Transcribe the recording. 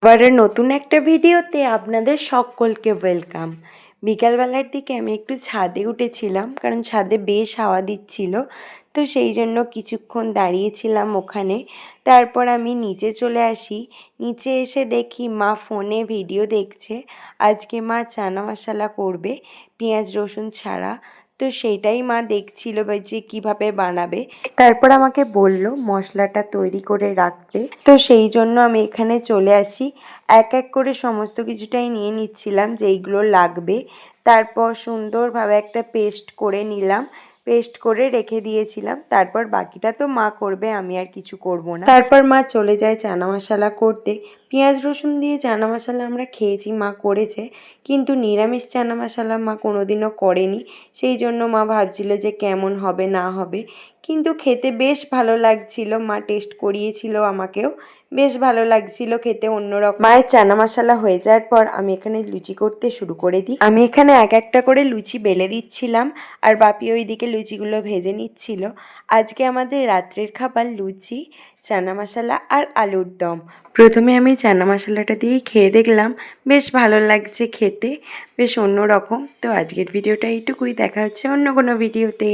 আবার নতুন একটা ভিডিওতে আপনাদের সকলকে ওয়েলকাম। বিকালবেলার দিকে আমি একটু ছাদে উঠেছিলাম, কারণ ছাদে বেশ হাওয়া দিচ্ছিল। তো সেই জন্য কিছুক্ষণ দাঁড়িয়েছিলাম ওখানে। তারপর আমি নিচে চলে আসি। নিচে এসে দেখি মা ফোনে ভিডিও দেখছে। আজকে মা চানা মশলা করবে পেঁয়াজ রসুন ছাড়া। তো সেইটাই মা দেখছিল যে কীভাবে বানাবে। তারপর আমাকে বলল মশলাটা তৈরি করে রাখতে। তো সেই জন্য আমি এখানে চলে আসি। এক এক করে সমস্ত কিছুটাই নিয়ে নিচ্ছিলাম যেইগুলো লাগবে। তারপর সুন্দরভাবে একটা পেস্ট করে নিলাম, পেস্ট করে রেখে দিয়েছিলাম। তারপর বাকিটা তো মা করবে, আমি আর কিছু করব না। তারপর মা চলে যায় চানা মশলা করতে। পেঁয়াজ রসুন দিয়ে চানা মশলা আমরা খেয়েছি, মা করেছে, কিন্তু নিরামিষ চানা মশলা মা কোনোদিনও করেনি। সেই জন্য মা ভাবছিল যে কেমন হবে না হবে, কিন্তু খেতে বেশ ভালো লাগছিল। মা টেস্ট করিয়েছিল আমাকেও, বেশ ভালো লাগছিল খেতে অন্যরকম। মায়ের চানা মশলা হয়ে যাওয়ার পর আমি এখানে লুচি করতে শুরু করে দিই। আমি এখানে এক একটা করে লুচি বেলে দিচ্ছিলাম, আর বাপি ওইদিকে লুচিগুলো ভেজে নিচ্ছিল। আজকে আমাদের রাত্রের খাবার লুচি, চানা মশলা আর আলুর দম। প্রথমে আমি চানা মশলাটা দিয়েই খেয়ে দেখলাম, বেশ ভালো লাগছে খেতে, বেশ অন্যরকম। তো আজকের ভিডিওটা এইটুকুই, দেখা হচ্ছে অন্য কোনো ভিডিওতে।